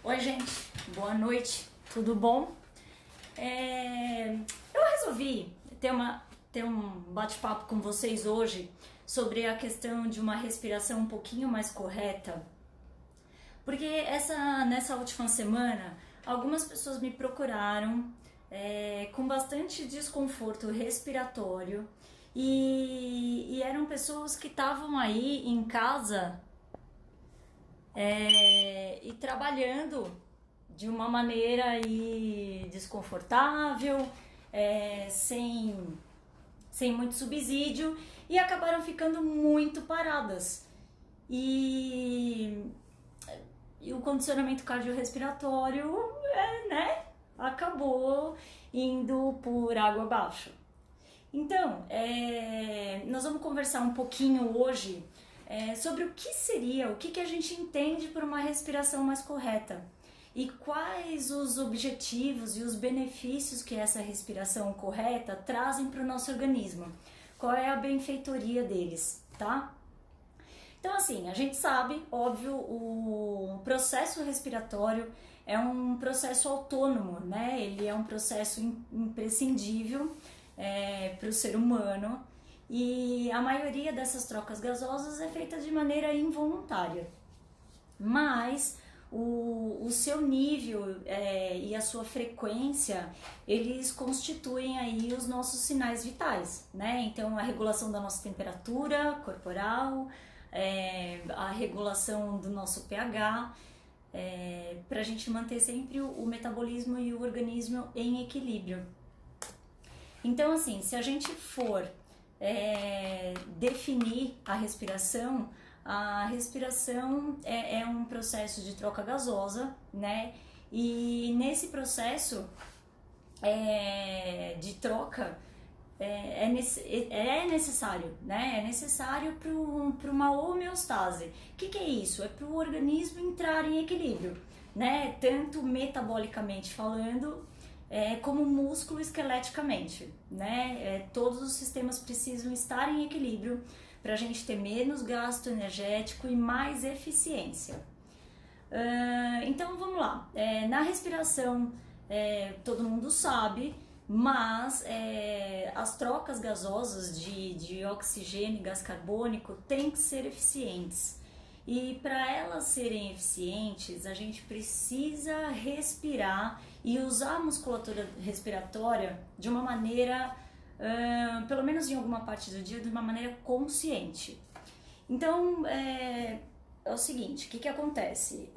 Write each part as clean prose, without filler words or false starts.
Oi, gente, boa noite, tudo bom? Eu resolvi ter um bate-papo com vocês hoje sobre a questão de uma respiração um pouquinho mais correta, porque nessa última semana algumas pessoas me procuraram com bastante desconforto respiratório e eram pessoas que estavam aí em casa e trabalhando de uma maneira aí desconfortável, sem muito subsídio e acabaram ficando muito paradas. E o condicionamento cardiorrespiratório, acabou indo por água abaixo. Então, nós vamos conversar um pouquinho hoje sobre o que a gente entende por uma respiração mais correta e quais os objetivos e os benefícios que essa respiração correta trazem para o nosso organismo, qual é a benfeitoria deles, tá? Então, assim, a gente sabe, óbvio, o processo respiratório é um processo autônomo, né? Ele é um processo imprescindível para o ser humano e a maioria dessas trocas gasosas é feita de maneira involuntária. Mas o seu nível e a sua frequência, eles constituem aí os nossos sinais vitais, né? Então, a regulação da nossa temperatura corporal, a regulação do nosso pH, para a gente manter sempre o metabolismo e o organismo em equilíbrio. Então, assim, se a gente for definir a respiração é um processo de troca gasosa, né? E nesse processo de troca é necessário, né? É necessário para uma homeostase. O que é isso? É para o organismo entrar em equilíbrio, né? Tanto metabolicamente falando, como músculo esqueleticamente, né? Todos os sistemas precisam estar em equilíbrio para a gente ter menos gasto energético e mais eficiência. Então vamos lá, na respiração todo mundo sabe, mas as trocas gasosas de oxigênio e gás carbônico têm que ser eficientes. E para elas serem eficientes, a gente precisa respirar e usar a musculatura respiratória de uma maneira, pelo menos em alguma parte do dia, de uma maneira consciente. Então, é o seguinte, o que acontece?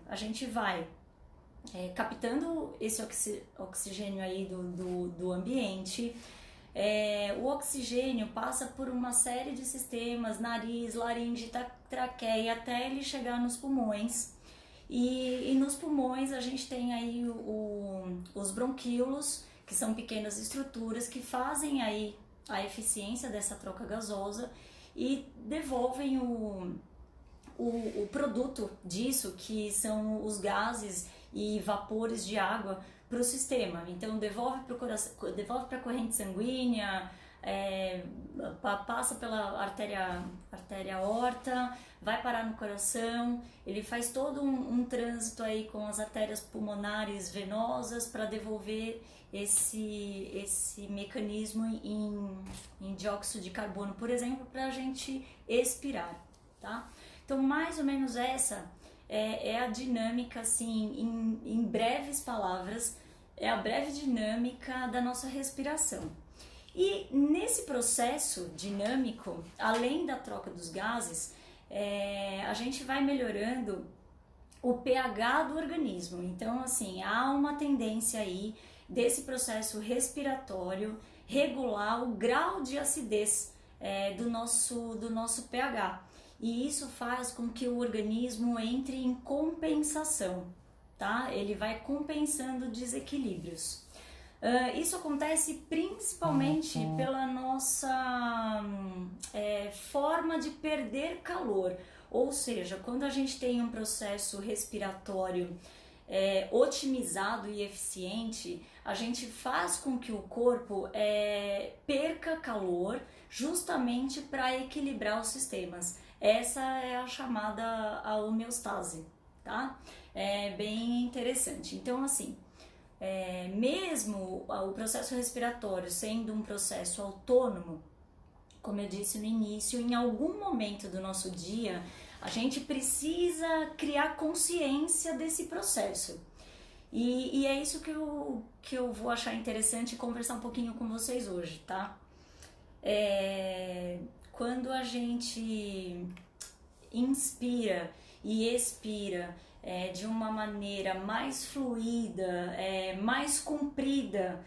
A gente vai captando esse oxigênio aí do ambiente. O oxigênio passa por uma série de sistemas, nariz, laringe, traqueia, até ele chegar nos pulmões. E nos pulmões a gente tem aí os bronquíolos, que são pequenas estruturas que fazem aí a eficiência dessa troca gasosa e devolvem o produto disso, que são os gases e vapores de água, para o sistema. Então devolve para o coração, devolve para a corrente sanguínea, passa pela artéria aorta, vai parar no coração. Ele faz todo um trânsito aí com as artérias pulmonares venosas para devolver esse mecanismo em dióxido de carbono, por exemplo, para a gente expirar, tá? Então, mais ou menos essa é a dinâmica, assim, em breves palavras, é a breve dinâmica da nossa respiração. E nesse processo dinâmico, além da troca dos gases, a gente vai melhorando o pH do organismo. Então, assim, há uma tendência aí desse processo respiratório regular o grau de acidez do nosso pH. E isso faz com que o organismo entre em compensação, tá? Ele vai compensando desequilíbrios. Isso acontece principalmente pela nossa forma de perder calor, ou seja, quando a gente tem um processo respiratório otimizado e eficiente, a gente faz com que o corpo perca calor justamente para equilibrar os sistemas. Essa é a chamada a homeostase, tá? É bem interessante. Então, assim, mesmo o processo respiratório sendo um processo autônomo, como eu disse no início, em algum momento do nosso dia, a gente precisa criar consciência desse processo. E é isso que eu vou achar interessante conversar um pouquinho com vocês hoje, tá? Quando a gente inspira e expira de uma maneira mais fluida, mais comprida,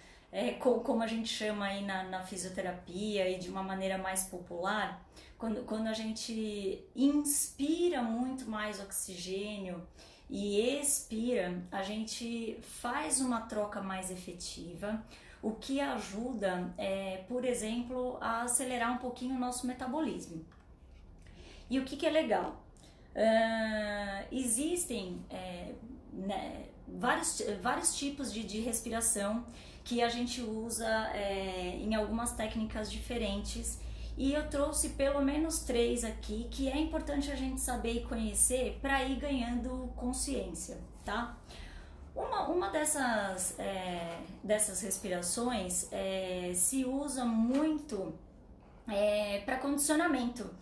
como a gente chama aí na fisioterapia, e de uma maneira mais popular, quando a gente inspira muito mais oxigênio e expira, a gente faz uma troca mais efetiva, o que ajuda, por exemplo, a acelerar um pouquinho o nosso metabolismo. E o que é legal? Existem vários tipos de respiração que a gente usa em algumas técnicas diferentes, e eu trouxe pelo menos 3 aqui que é importante a gente saber e conhecer para ir ganhando consciência, tá? Uma dessas respirações se usa muito para condicionamento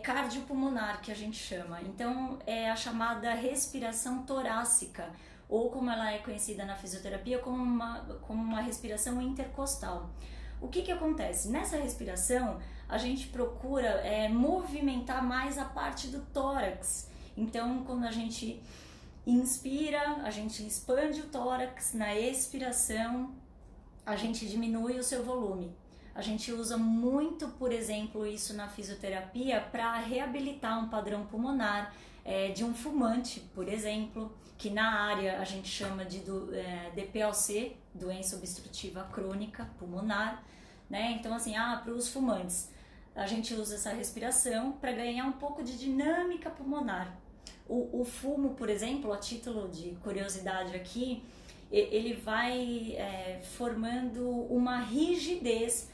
cardiopulmonar, que a gente chama. Então é a chamada respiração torácica, ou como ela é conhecida na fisioterapia como uma respiração intercostal. O que acontece? Nessa respiração a gente procura movimentar mais a parte do tórax. Então quando a gente inspira, a gente expande o tórax, na expiração a gente diminui o seu volume. A gente usa muito, por exemplo, isso na fisioterapia para reabilitar um padrão pulmonar de um fumante, por exemplo, que na área a gente chama de DPOC, doença obstrutiva crônica pulmonar, né? Então, assim, para os fumantes, a gente usa essa respiração para ganhar um pouco de dinâmica pulmonar. O fumo, por exemplo, a título de curiosidade aqui, ele vai formando uma rigidez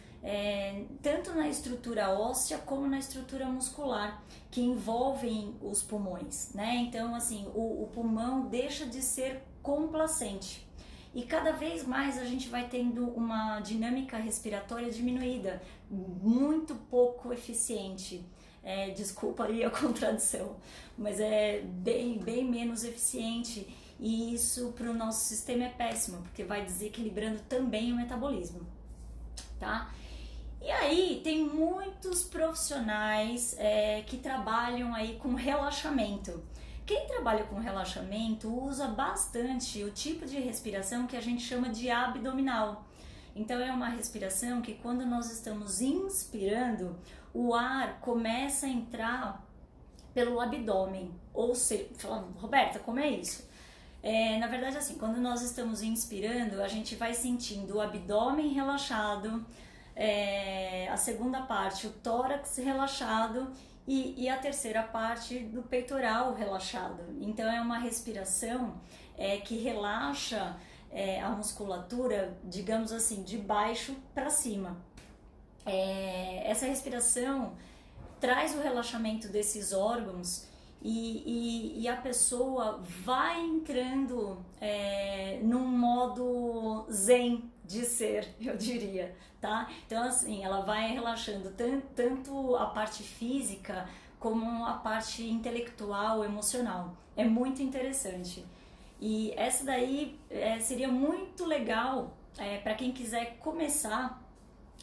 tanto na estrutura óssea como na estrutura muscular, que envolvem os pulmões, né? Então, assim, o pulmão deixa de ser complacente e cada vez mais a gente vai tendo uma dinâmica respiratória diminuída, muito pouco eficiente. Desculpa aí a contradição, mas é bem menos eficiente, e isso para o nosso sistema é péssimo, porque vai desequilibrando também o metabolismo, tá? E aí tem muitos profissionais que trabalham aí com relaxamento. Quem trabalha com relaxamento usa bastante o tipo de respiração que a gente chama de abdominal. Então é uma respiração que quando nós estamos inspirando, o ar começa a entrar pelo abdômen. Ou seja, falando, Roberta, como é isso? Na verdade, assim, quando nós estamos inspirando, a gente vai sentindo o abdômen relaxado, a segunda parte, o tórax relaxado, e a terceira parte do peitoral relaxado. Então é uma respiração que relaxa a musculatura, digamos assim, de baixo para cima. Essa respiração traz o relaxamento desses órgãos e a pessoa vai entrando num modo zen de ser, eu diria, tá? Então, assim, ela vai relaxando tanto a parte física como a parte intelectual, emocional. É muito interessante. E essa daí seria muito legal para quem quiser começar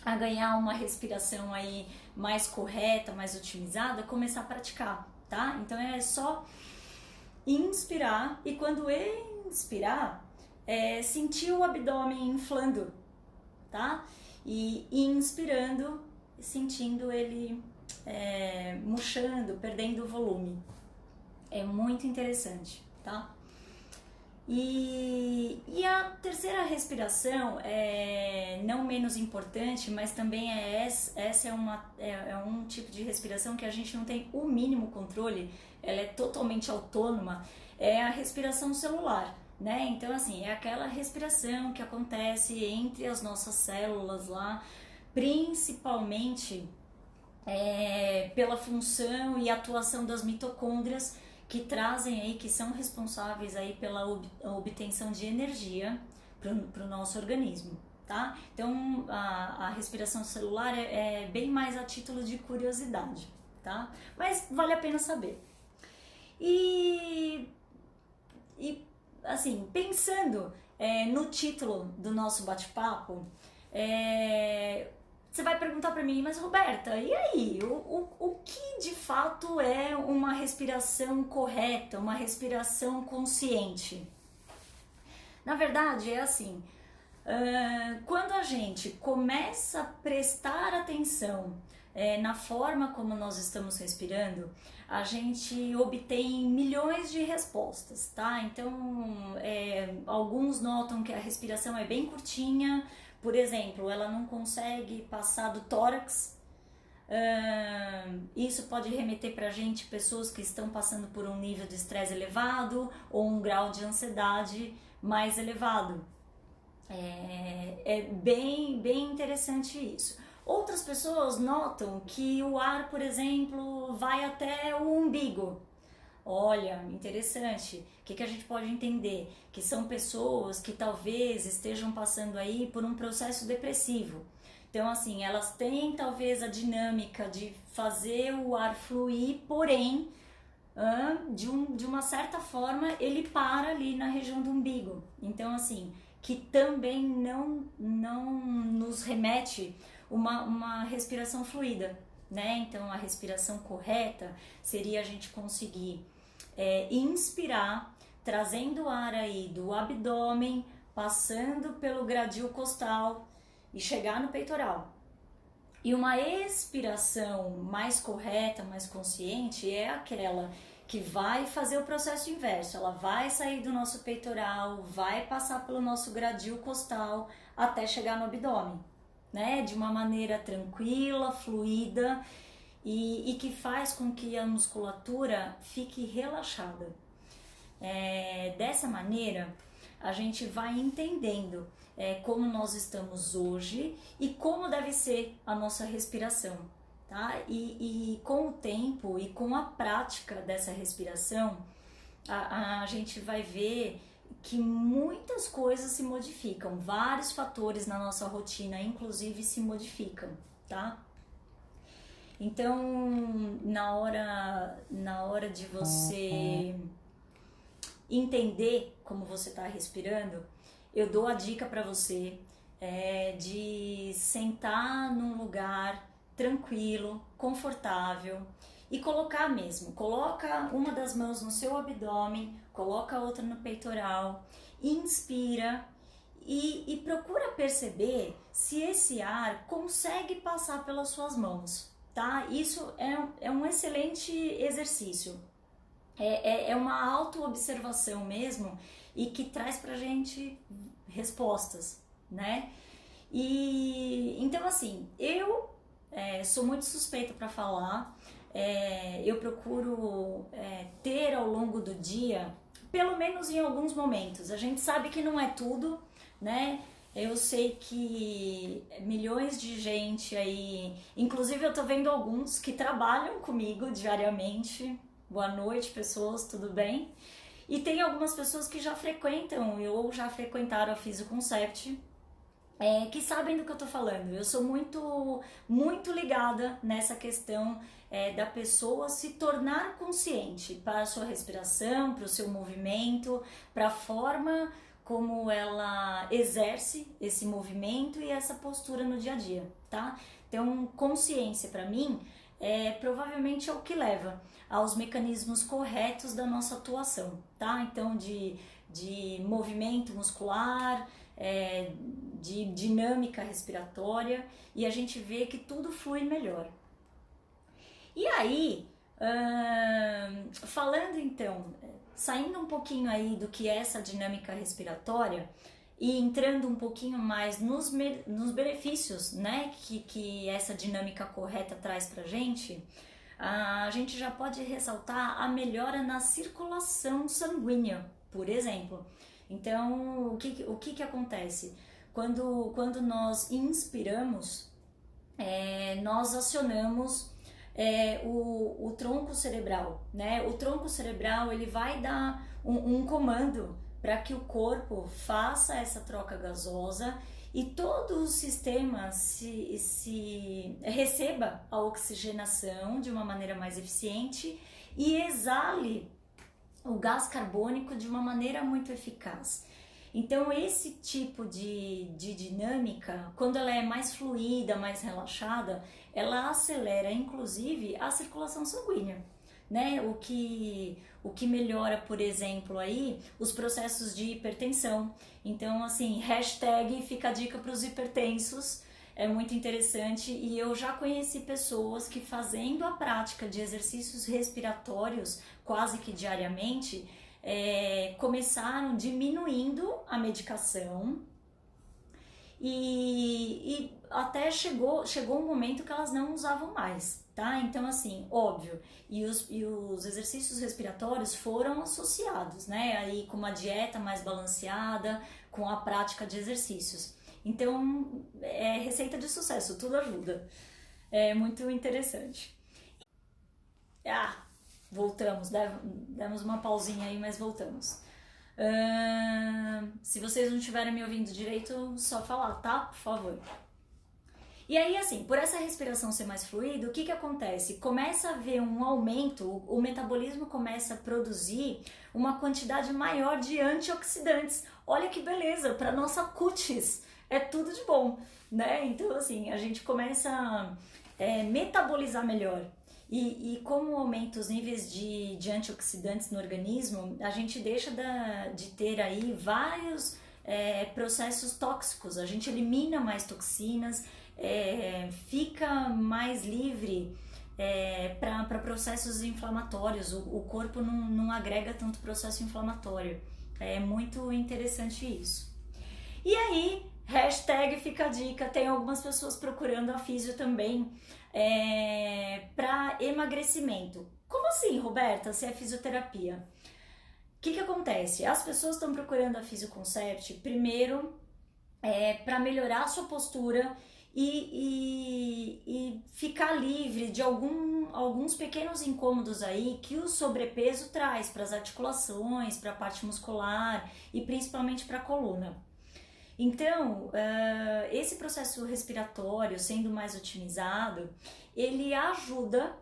a ganhar uma respiração aí mais correta, mais otimizada, começar a praticar, tá? Então é só inspirar, e quando inspirar, sentir o abdômen inflando, tá? E inspirando, sentindo ele murchando, perdendo o volume. É muito interessante, tá? E a terceira respiração não menos importante, mas também essa é um tipo de respiração que a gente não tem o mínimo controle, ela é totalmente autônoma, é a respiração celular, né? Então, assim, é aquela respiração que acontece entre as nossas células lá, principalmente pela função e atuação das mitocôndrias, que trazem aí, que são responsáveis aí pela obtenção de energia para o nosso organismo, tá? Então a respiração celular é bem mais a título de curiosidade, tá? Mas vale a pena saber. E assim, pensando no título do nosso bate-papo, você vai perguntar para mim, mas Roberta, e aí? O que de fato é uma respiração correta, uma respiração consciente? Na verdade, é assim, quando a gente começa a prestar atenção na forma como nós estamos respirando, a gente obtém milhões de respostas, tá? Então, alguns notam que a respiração é bem curtinha, por exemplo, ela não consegue passar do tórax. Isso pode remeter pra gente pessoas que estão passando por um nível de estresse elevado ou um grau de ansiedade mais elevado. É bem interessante isso. Outras pessoas notam que o ar, por exemplo, vai até o umbigo. Olha, interessante. O que a gente pode entender? Que são pessoas que talvez estejam passando aí por um processo depressivo. Então, assim, elas têm talvez a dinâmica de fazer o ar fluir, porém, de uma certa forma, ele para ali na região do umbigo. Então, assim, que também não nos remete uma respiração fluida, né? Então, a respiração correta seria a gente conseguir inspirar, trazendo o ar aí do abdômen, passando pelo gradil costal e chegar no peitoral. E uma expiração mais correta, mais consciente, é aquela que vai fazer o processo inverso. Ela vai sair do nosso peitoral, vai passar pelo nosso gradil costal até chegar no abdômen, né? De uma maneira tranquila, fluida e que faz com que a musculatura fique relaxada. Dessa maneira, a gente vai entendendo como nós estamos hoje e como deve ser a nossa respiração, tá? E com o tempo e com a prática dessa respiração, a gente vai ver que muitas coisas se modificam, vários fatores na nossa rotina, inclusive, se modificam, tá? Então, na hora de você entender como você está respirando, eu dou a dica para você de sentar num lugar tranquilo, confortável e coloca uma das mãos no seu abdômen, coloca a outra no peitoral, inspira e procura perceber se esse ar consegue passar pelas suas mãos, tá? Isso é um excelente exercício, é uma auto-observação mesmo e que traz pra gente respostas, né? E então, assim, eu sou muito suspeita para falar, eu procuro ter ao longo do dia, pelo menos em alguns momentos. A gente sabe que não é tudo, né? Eu sei que milhões de gente aí, inclusive eu tô vendo alguns que trabalham comigo diariamente. Boa noite, pessoas, tudo bem? E tem algumas pessoas que já frequentam ou já frequentaram a Physioconcept, que sabem do que eu tô falando. Eu sou muito ligada nessa questão da pessoa se tornar consciente para a sua respiração, para o seu movimento, para a forma como ela exerce esse movimento e essa postura no dia a dia, tá? Então, consciência para mim provavelmente é o que leva aos mecanismos corretos da nossa atuação, tá? Então, de movimento muscular, de dinâmica respiratória, e a gente vê que tudo flui melhor. E aí, falando então, saindo um pouquinho aí do que é essa dinâmica respiratória e entrando um pouquinho mais nos benefícios, né, que essa dinâmica correta traz pra gente, a gente já pode ressaltar a melhora na circulação sanguínea, por exemplo. Então, o que acontece? Quando nós inspiramos, nós acionamos o tronco cerebral, né? O tronco cerebral ele vai dar um comando para que o corpo faça essa troca gasosa e todo o sistema se receba a oxigenação de uma maneira mais eficiente e exale o gás carbônico de uma maneira muito eficaz. Então esse tipo de dinâmica, quando ela é mais fluida, mais relaxada, ela acelera inclusive a circulação sanguínea, né? O que melhora, por exemplo, aí os processos de hipertensão. Então, assim, hashtag fica a dica para os hipertensos, é muito interessante e eu já conheci pessoas que fazendo a prática de exercícios respiratórios quase que diariamente, começaram diminuindo a medicação e até chegou um momento que elas não usavam mais, tá? Então, assim, óbvio, e os exercícios respiratórios foram associados, né? Aí com uma dieta mais balanceada, com a prática de exercícios. Então, é receita de sucesso, tudo ajuda. É muito interessante. Ah, voltamos, demos uma pausinha aí, mas voltamos. Se vocês não estiverem me ouvindo direito, só falar, tá? Por favor. E aí, assim, por essa respiração ser mais fluida, o que acontece? Começa a haver um aumento, o metabolismo começa a produzir uma quantidade maior de antioxidantes. Olha que beleza, para nossa cutis, é tudo de bom, né? Então, assim, a gente começa a metabolizar melhor. E como aumenta os níveis de antioxidantes no organismo, a gente deixa de ter aí vários processos tóxicos, a gente elimina mais toxinas, fica mais livre para processos inflamatórios, o corpo não agrega tanto processo inflamatório. É muito interessante isso. E aí, hashtag fica a dica, tem algumas pessoas procurando a físio também para emagrecimento. Como assim, Roberta, se é fisioterapia? O que acontece? As pessoas estão procurando a Fisioconcept primeiro para melhorar a sua postura e ficar livre de alguns pequenos incômodos aí que o sobrepeso traz para as articulações, para a parte muscular e principalmente para a coluna. Então, esse processo respiratório sendo mais otimizado, ele ajuda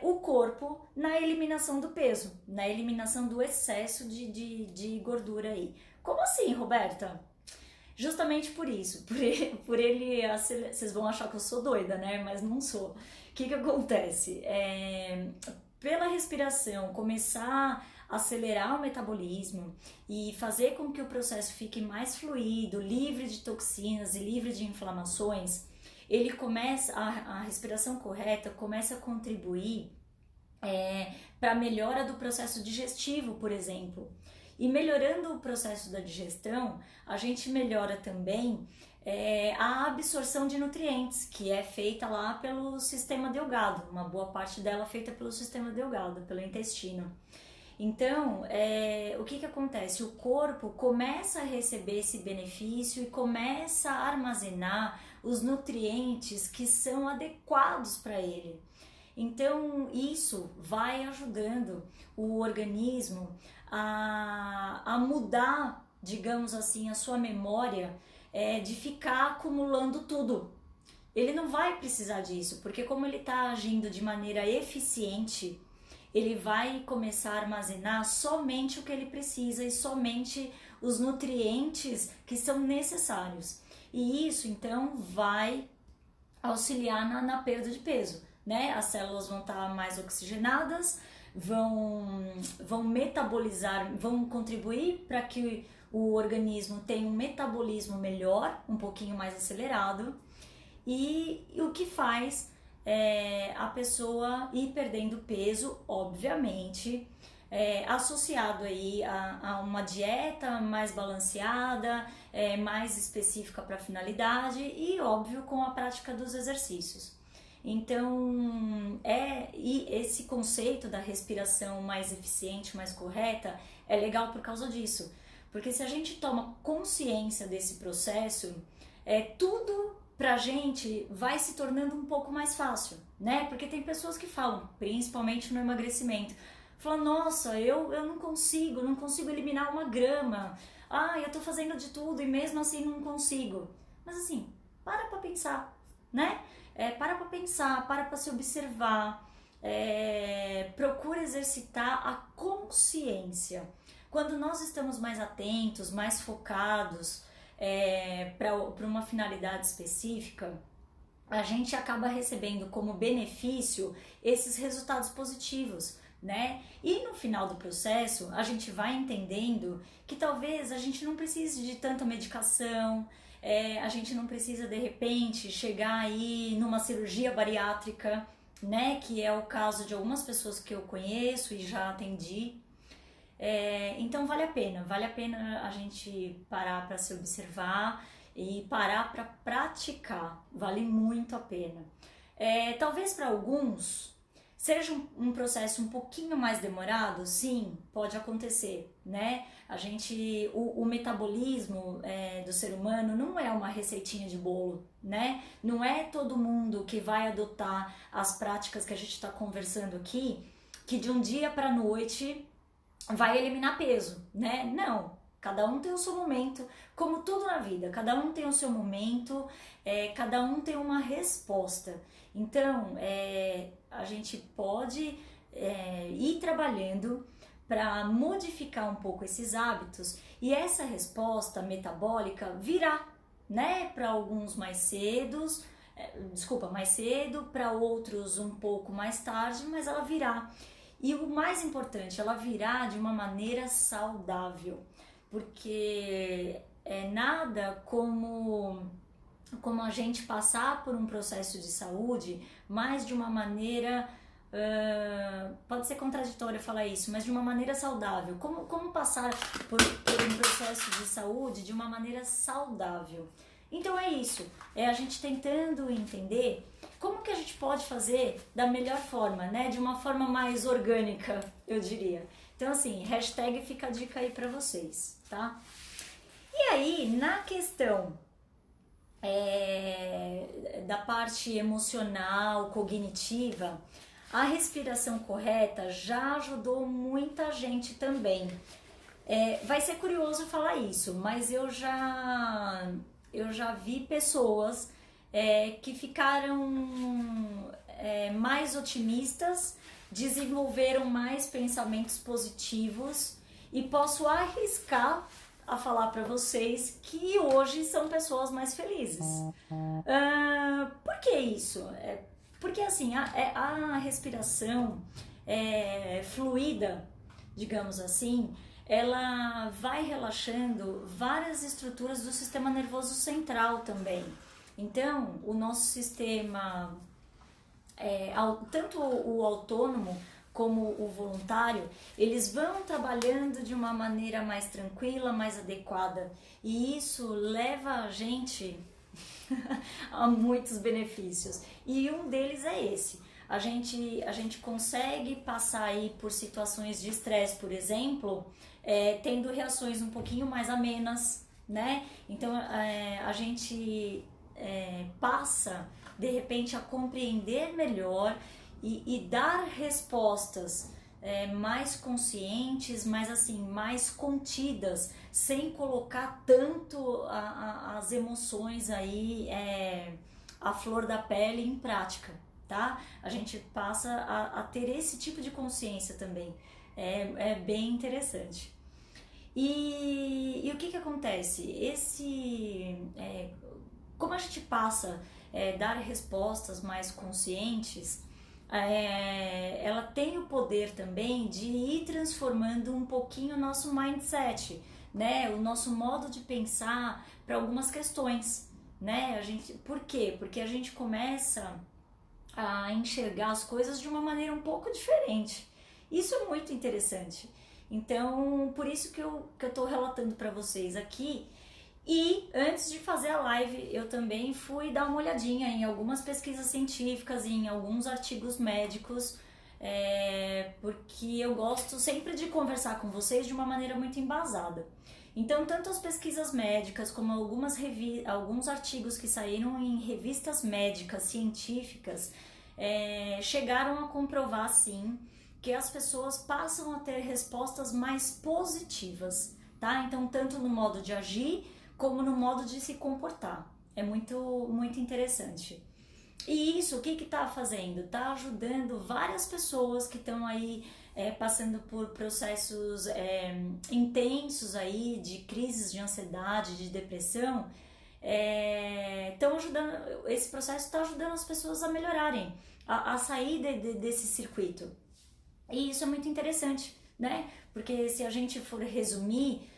o corpo na eliminação do peso, na eliminação do excesso de gordura aí. Como assim, Roberta? Justamente por isso, por ele, vocês vão achar que eu sou doida, né? Mas não sou. O que acontece? Pela respiração começar a acelerar o metabolismo e fazer com que o processo fique mais fluido, livre de toxinas e livre de inflamações, ele começa, a respiração correta começa a contribuir para a melhora do processo digestivo, por exemplo. E melhorando o processo da digestão, a gente melhora também a absorção de nutrientes, que é feita lá pelo sistema delgado, uma boa parte dela é feita pelo sistema delgado, pelo intestino. Então, o que acontece? O corpo começa a receber esse benefício e começa a armazenar os nutrientes que são adequados para ele. Então, isso vai ajudando o organismo a mudar, digamos assim, a sua memória de ficar acumulando tudo. Ele não vai precisar disso, porque como ele está agindo de maneira eficiente, ele vai começar a armazenar somente o que ele precisa e somente os nutrientes que são necessários. E isso, então, vai auxiliar na perda de peso, né? As células vão estar mais oxigenadas, vão metabolizar, vão contribuir para que o organismo tenha um metabolismo melhor, um pouquinho mais acelerado, e o que faz a pessoa ir perdendo peso, obviamente, associado aí a uma dieta mais balanceada, mais específica para a finalidade e, óbvio, com a prática dos exercícios. Então, e esse conceito da respiração mais eficiente, mais correta, é legal por causa disso. Porque se a gente toma consciência desse processo, tudo pra gente vai se tornando um pouco mais fácil, né? Porque tem pessoas que falam, principalmente no emagrecimento, falam, nossa, eu não consigo eliminar uma grama. Ah, eu tô fazendo de tudo e mesmo assim não consigo. Mas assim, para pra pensar, né? Para pra pensar, para pra se observar, procura exercitar a consciência. Quando nós estamos mais atentos, mais focados para uma finalidade específica, a gente acaba recebendo como benefício esses resultados positivos, né? E no final do processo, a gente vai entendendo que talvez a gente não precise de tanta medicação, a gente não precisa de repente chegar aí numa cirurgia bariátrica, né? Que é o caso de algumas pessoas que eu conheço e já atendi. Então vale a pena a gente parar para se observar e parar para praticar, vale muito a pena. Talvez para alguns seja um processo um pouquinho mais demorado, sim, pode acontecer, né? O metabolismo do ser humano não é uma receitinha de bolo, né? Não é todo mundo que vai adotar as práticas que a gente está conversando aqui, que de um dia para a noite vai eliminar peso, né? Não, cada um tem o seu momento, como tudo na vida, cada um tem o seu momento, cada um tem uma resposta. Então, a gente pode ir trabalhando para modificar um pouco esses hábitos e essa resposta metabólica virá, né? Para alguns mais cedo, para outros um pouco mais tarde, mas ela virá. E o mais importante, ela virá de uma maneira saudável, porque nada como a gente passar por um processo de saúde, mas de uma maneira, pode ser contraditório falar isso, mas de uma maneira saudável. Como passar por um processo de saúde de uma maneira saudável? Então é isso, a gente tentando entender como que a gente pode fazer da melhor forma, né? De uma forma mais orgânica, eu diria. Então assim, hashtag fica a dica aí pra vocês, tá? E aí, na questão da parte emocional, cognitiva, a respiração correta já ajudou muita gente também. Vai ser curioso falar isso, mas eu já vi pessoas que ficaram mais otimistas, desenvolveram mais pensamentos positivos e posso arriscar a falar para vocês que hoje são pessoas mais felizes. Por que isso? Porque assim, a respiração fluida, digamos assim, ela vai relaxando várias estruturas do sistema nervoso central também. Então, o nosso sistema, tanto o autônomo como o voluntário, eles vão trabalhando de uma maneira mais tranquila, mais adequada. E isso leva a gente a muitos benefícios. E um deles é esse. A gente consegue passar aí por situações de estresse, por exemplo, tendo reações um pouquinho mais amenas, né? Então a gente passa de repente a compreender melhor e dar respostas mais conscientes, mais assim, mais contidas, sem colocar tanto as emoções aí à flor da pele em prática, tá? A gente passa a ter esse tipo de consciência também, é bem interessante. E o que acontece? Como a gente passa a dar respostas mais conscientes, ela tem o poder também de ir transformando um pouquinho o nosso mindset, né? O nosso modo de pensar para algumas questões, né? Por quê? Porque a gente começa a enxergar as coisas de uma maneira um pouco diferente. Isso é muito interessante. Então, por isso que eu tô relatando para vocês aqui. E antes de fazer a live, eu também fui dar uma olhadinha em algumas pesquisas científicas, em alguns artigos médicos, porque eu gosto sempre de conversar com vocês de uma maneira muito embasada. Então, tanto as pesquisas médicas como alguns artigos que saíram em revistas médicas, científicas, chegaram a comprovar, sim, que as pessoas passam a ter respostas mais positivas, tá? Então, tanto no modo de agir, como no modo de se comportar. É muito, muito interessante. E isso, o que está fazendo? Está ajudando várias pessoas que estão aí passando por processos intensos aí de crises de ansiedade, de depressão. Estão ajudando, esse processo está ajudando as pessoas a melhorarem, a sair desse circuito. E isso é muito interessante, né? Porque se a gente for resumir,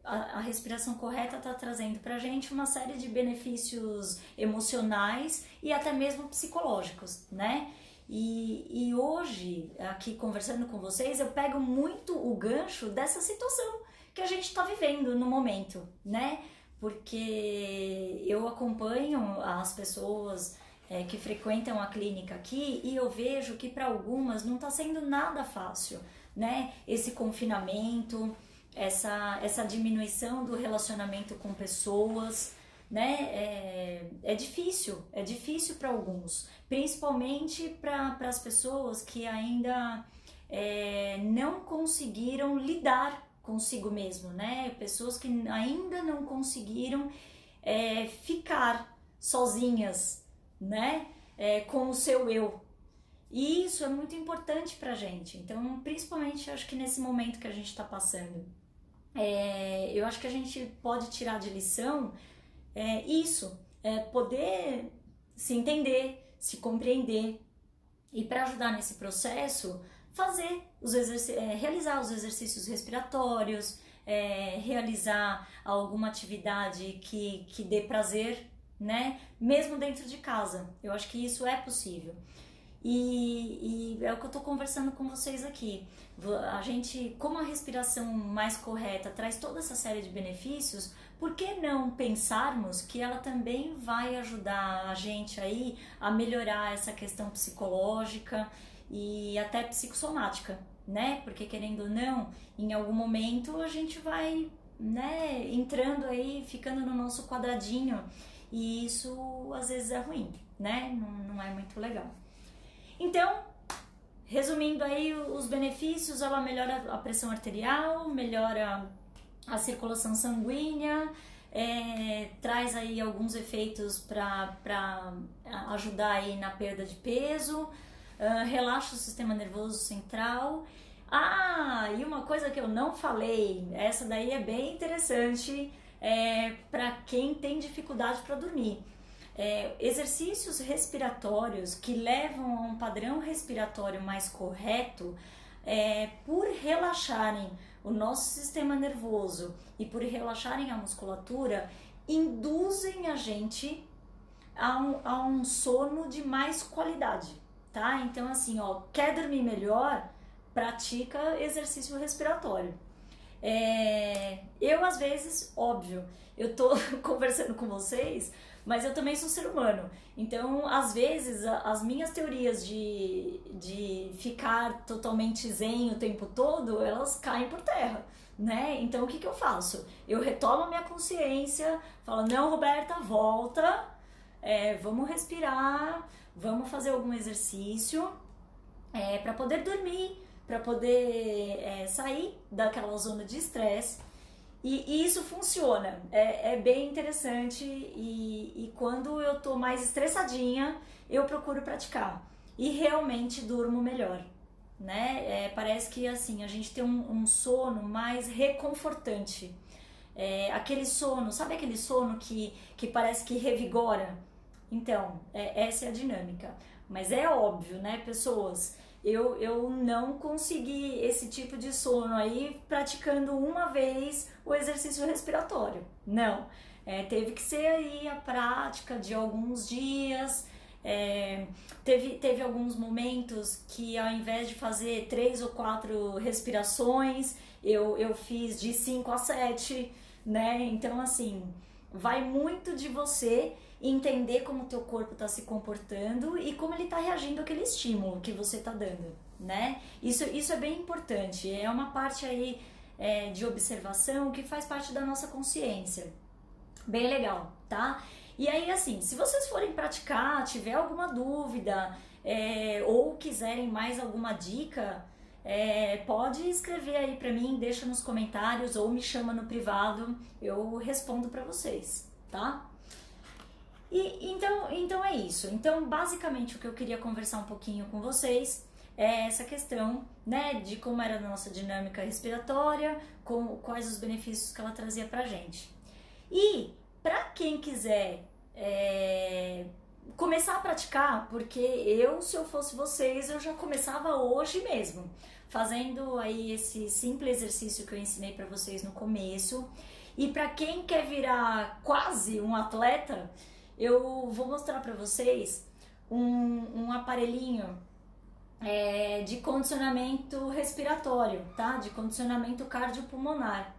a respiração correta está trazendo para a gente uma série de benefícios emocionais e até mesmo psicológicos, né? E hoje, aqui conversando com vocês, eu pego muito o gancho dessa situação que a gente está vivendo no momento, né? Porque eu acompanho as pessoas que frequentam a clínica aqui e eu vejo que para algumas não está sendo nada fácil, né? Esse confinamento, essa diminuição do relacionamento com pessoas, né? É difícil para alguns, principalmente para as pessoas que ainda não conseguiram lidar consigo mesmo, né? Pessoas que ainda não conseguiram ficar sozinhas, né? Com o seu eu. E isso é muito importante pra gente. Então, principalmente, acho que nesse momento que a gente está passando, eu acho que a gente pode tirar de lição isso, poder se entender, se compreender e para ajudar nesse processo, realizar os exercícios respiratórios, realizar alguma atividade que dê prazer, né? Mesmo dentro de casa. Eu acho que isso é possível. E é o que eu estou conversando com vocês aqui. A gente, como a respiração mais correta traz toda essa série de benefícios, por que não pensarmos que ela também vai ajudar a gente aí a melhorar essa questão psicológica e até psicossomática, né? Porque querendo ou não, em algum momento a gente vai, né, entrando aí, ficando no nosso quadradinho e isso às vezes é ruim, né? Não é muito legal. Então, resumindo aí os benefícios, ela melhora a pressão arterial, melhora a circulação sanguínea, traz aí alguns efeitos para ajudar aí na perda de peso, relaxa o sistema nervoso central. E uma coisa que eu não falei, essa daí é bem interessante para quem tem dificuldade para dormir. Exercícios respiratórios que levam a um padrão respiratório mais correto, por relaxarem o nosso sistema nervoso e por relaxarem a musculatura, induzem a gente a um sono de mais qualidade, tá? Então assim, quer dormir melhor? Pratica exercício respiratório. Eu às vezes, óbvio, eu tô conversando com vocês, mas eu também sou ser humano, então às vezes as minhas teorias de ficar totalmente zen o tempo todo, elas caem por terra, né? Então o que eu faço? Eu retomo a minha consciência, falo, não, Roberta, volta, vamos respirar, vamos fazer algum exercício para poder dormir, para poder sair daquela zona de estresse. E isso funciona, é bem interessante e quando eu tô mais estressadinha, eu procuro praticar e realmente durmo melhor, né? Parece que assim, a gente tem um sono mais reconfortante, aquele sono, sabe aquele sono que parece que revigora? Então, essa é a dinâmica, mas é óbvio, né, pessoas? Eu não consegui esse tipo de sono aí praticando uma vez o exercício respiratório. Não. Teve que ser aí a prática de alguns dias. Teve alguns momentos que ao invés de fazer 3 ou 4 respirações, eu fiz de 5 a 7, né? Então assim, vai muito de você entender como o teu corpo está se comportando e como ele está reagindo àquele estímulo que você está dando, né? Isso é bem importante, é uma parte aí de observação que faz parte da nossa consciência. Bem legal, tá? E aí, assim, se vocês forem praticar, tiver alguma dúvida ou quiserem mais alguma dica, pode escrever aí pra mim, deixa nos comentários ou me chama no privado, eu respondo pra vocês, tá? Então é isso. Então, basicamente, o que eu queria conversar um pouquinho com vocês é essa questão, né, de como era a nossa dinâmica respiratória, quais os benefícios que ela trazia pra gente. E para quem quiser começar a praticar, porque se eu fosse vocês, eu já começava hoje mesmo, fazendo aí esse simples exercício que eu ensinei para vocês no começo. E para quem quer virar quase um atleta, eu vou mostrar para vocês um aparelhinho de condicionamento respiratório, tá? De condicionamento cardiopulmonar.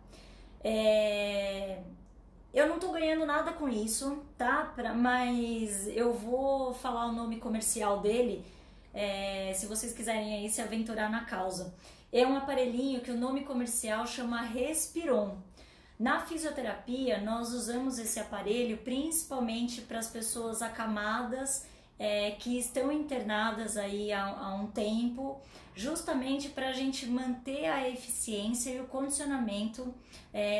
Eu não tô ganhando nada com isso, tá? Mas eu vou falar o nome comercial dele, se vocês quiserem aí se aventurar na causa. É um aparelhinho que o nome comercial chama Respiron. Na fisioterapia, nós usamos esse aparelho principalmente para as pessoas acamadas que estão internadas aí há um tempo, justamente para a gente manter a eficiência e o condicionamento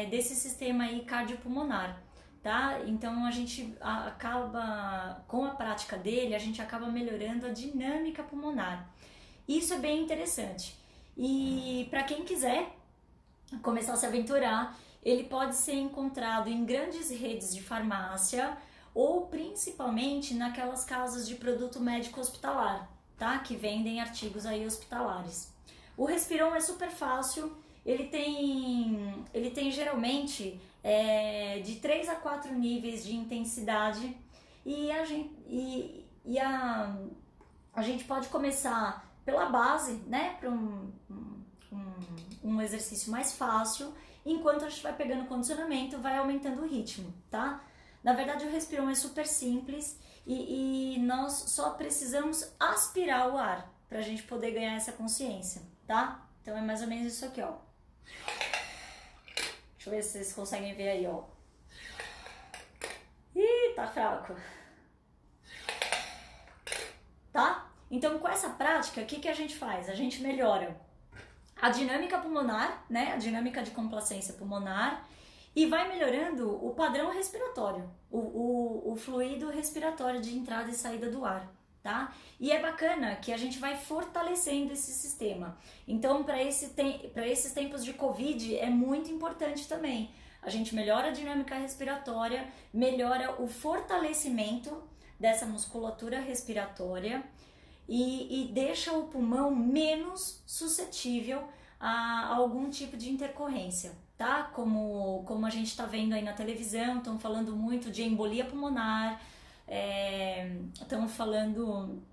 desse sistema aí cardiopulmonar, tá? Então a gente acaba, com a prática dele, a gente acaba melhorando a dinâmica pulmonar. Isso é bem interessante. E para quem quiser começar a se aventurar, ele pode ser encontrado em grandes redes de farmácia ou principalmente naquelas casas de produto médico hospitalar, tá? Que vendem artigos aí hospitalares. O Respiron é super fácil, ele tem geralmente de 3 a 4 níveis de intensidade e a gente pode começar pela base, né? Para um exercício mais fácil, enquanto a gente vai pegando condicionamento, vai aumentando o ritmo, tá? Na verdade, o Respiron é super simples e nós só precisamos aspirar o ar pra gente poder ganhar essa consciência, tá? Então é mais ou menos isso aqui, ó. Deixa eu ver se vocês conseguem ver aí, ó. Ih, tá fraco. Tá? Então, com essa prática, o que a gente faz? A gente melhora a dinâmica pulmonar, né? A dinâmica de complacência pulmonar e vai melhorando o padrão respiratório, o fluido respiratório de entrada e saída do ar, tá? E é bacana que a gente vai fortalecendo esse sistema. Então, para esses tempos de Covid, é muito importante também. A gente melhora a dinâmica respiratória, melhora o fortalecimento dessa musculatura respiratória e deixa o pulmão menos suscetível a algum tipo de intercorrência, tá? Como a gente está vendo aí na televisão, estão falando muito de embolia pulmonar, estão falando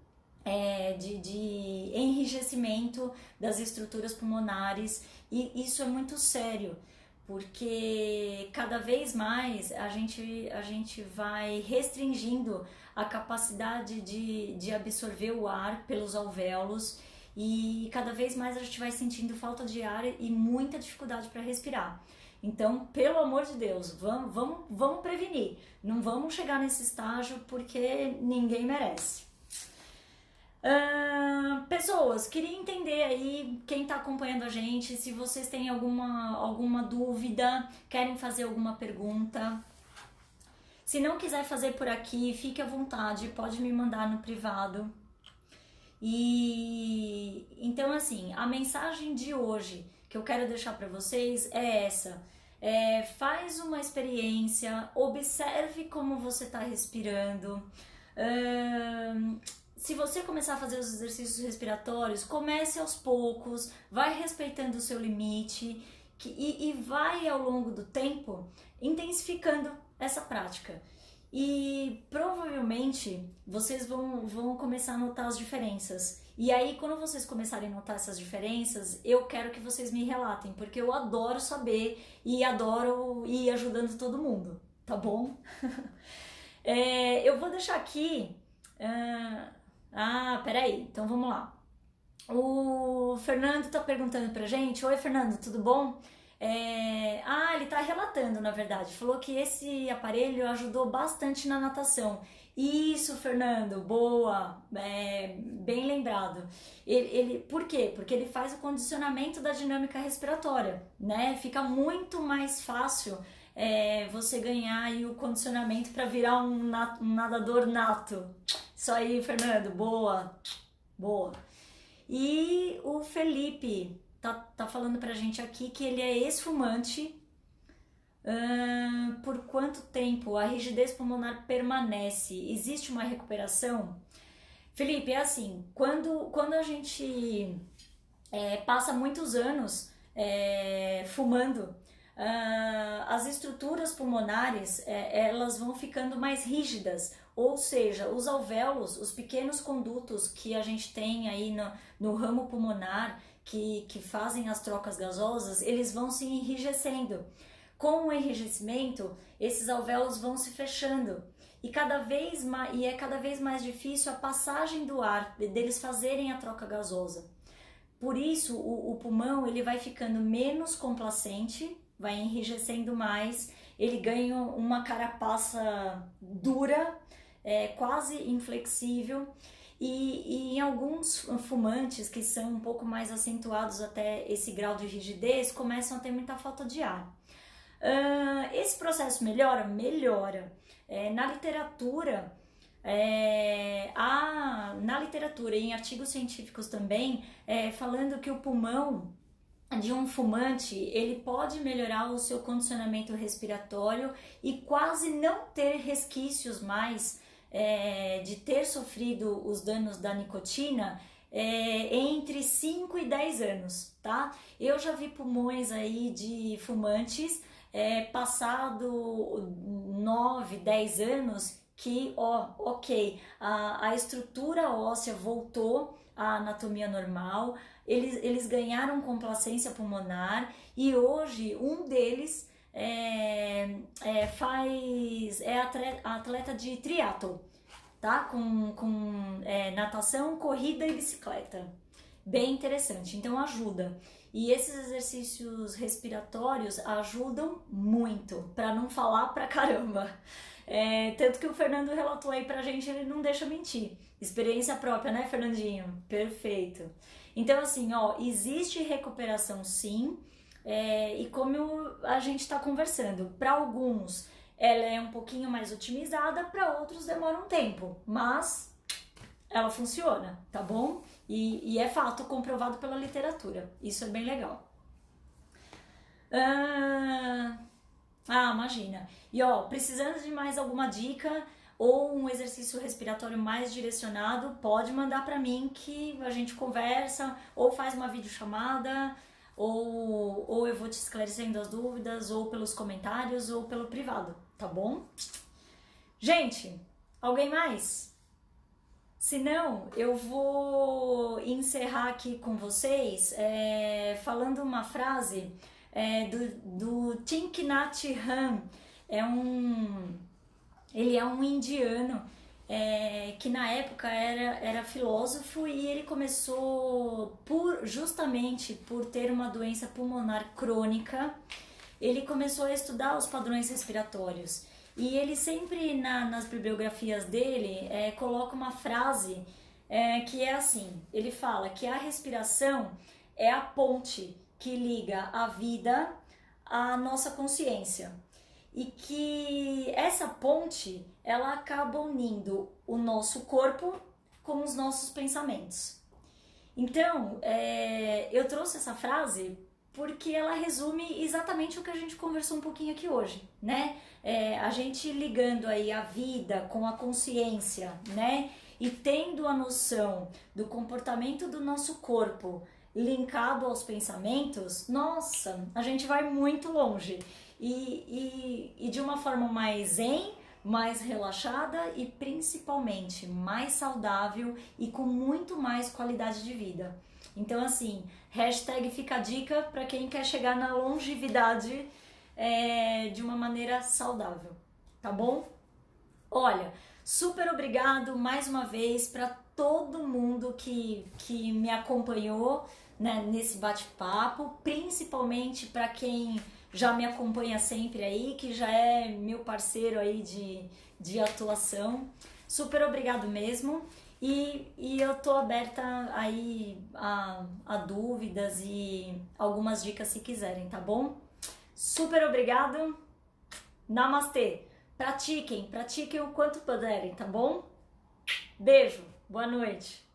de enrijecimento das estruturas pulmonares, e isso é muito sério, porque cada vez mais a gente vai restringindo a capacidade de absorver o ar pelos alvéolos e cada vez mais a gente vai sentindo falta de ar e muita dificuldade para respirar. Então, pelo amor de Deus, vamos prevenir. Não vamos chegar nesse estágio porque ninguém merece. Pessoas, queria entender aí quem está acompanhando a gente, se vocês têm alguma dúvida, querem fazer alguma pergunta. Se não quiser fazer por aqui, fique à vontade, pode me mandar no privado. E então, assim, a mensagem de hoje que eu quero deixar para vocês é essa. Faz uma experiência, observe como você está respirando. Se você começar a fazer os exercícios respiratórios, comece aos poucos, vai respeitando o seu limite e vai ao longo do tempo intensificando essa prática. E provavelmente vocês vão começar a notar as diferenças. E aí, quando vocês começarem a notar essas diferenças, eu quero que vocês me relatem, porque eu adoro saber e adoro ir ajudando todo mundo, tá bom? Eu vou deixar aqui... peraí, então vamos lá. O Fernando tá perguntando pra gente. Oi, Fernando, tudo bom? Ele tá relatando, na verdade. Falou que esse aparelho ajudou bastante na natação. Isso, Fernando, boa, bem lembrado. Por quê? Porque ele faz o condicionamento da dinâmica respiratória, né? Fica muito mais fácil você ganhar aí o condicionamento para virar um nadador nato. Isso aí, Fernando, boa, boa. E o Felipe tá falando pra gente aqui que ele é ex-fumante. Por quanto tempo a rigidez pulmonar permanece? Existe uma recuperação? Felipe, é assim, quando a gente passa muitos anos fumando, as estruturas pulmonares elas vão ficando mais rígidas, ou seja, os alvéolos, os pequenos condutos que a gente tem aí no ramo pulmonar que fazem as trocas gasosas, eles vão se enrijecendo. Com o enrijecimento, esses alvéolos vão se fechando e é cada vez mais difícil a passagem do ar, deles fazerem a troca gasosa. Por isso, o pulmão ele vai ficando menos complacente, vai enrijecendo mais, ele ganha uma carapaça dura, quase inflexível, e em alguns fumantes que são um pouco mais acentuados até esse grau de rigidez, começam a ter muita falta de ar. Esse processo melhora? Melhora. Na literatura e em artigos científicos também, falando que o pulmão de um fumante, ele pode melhorar o seu condicionamento respiratório e quase não ter resquícios mais de ter sofrido os danos da nicotina entre 5 e 10 anos, tá? Eu já vi pulmões aí de fumantes passado 9, 10 anos que, a estrutura óssea voltou à anatomia normal, eles ganharam complacência pulmonar e hoje um deles atleta de triatlo, tá? Com natação, corrida e bicicleta. Bem interessante, então ajuda. E esses exercícios respiratórios ajudam muito, para não falar pra caramba. Tanto que o Fernando relatou aí pra gente, ele não deixa mentir. Experiência própria, né, Fernandinho? Perfeito. Então, assim, existe recuperação sim, e como a gente está conversando, para alguns ela é um pouquinho mais otimizada, para outros demora um tempo, mas ela funciona, tá bom? E é fato comprovado pela literatura, isso é bem legal. Imagina. E precisando de mais alguma dica ou um exercício respiratório mais direcionado, pode mandar para mim que a gente conversa, ou faz uma videochamada, ou eu vou te esclarecendo as dúvidas, ou pelos comentários, ou pelo privado, tá bom? Gente, alguém mais? Se não, eu vou encerrar aqui com vocês falando uma frase do Thich Nhat Hanh. Ele é um indiano que na época era filósofo e ele começou, justamente por ter uma doença pulmonar crônica, ele começou a estudar os padrões respiratórios. E ele sempre, nas bibliografias dele, coloca uma frase que é assim, ele fala que a respiração é a ponte que liga a vida à nossa consciência. E que essa ponte, ela acaba unindo o nosso corpo com os nossos pensamentos. Então, eu trouxe essa frase porque ela resume exatamente o que a gente conversou um pouquinho aqui hoje, né? A gente ligando aí a vida com a consciência, né? E tendo a noção do comportamento do nosso corpo linkado aos pensamentos, nossa, a gente vai muito longe. E de uma forma mais zen, mais relaxada e principalmente mais saudável e com muito mais qualidade de vida. Então assim, hashtag fica a dica para quem quer chegar na longevidade de uma maneira saudável. tá bom? Olha, super obrigado mais uma vez para todo mundo que me acompanhou, né, nesse bate-papo, principalmente para quem já me acompanha sempre aí, que já é meu parceiro aí de atuação. Super obrigado mesmo. E eu tô aberta aí a dúvidas e algumas dicas se quiserem, tá bom? Super obrigado. Namastê. Pratiquem o quanto puderem, tá bom? Beijo, boa noite.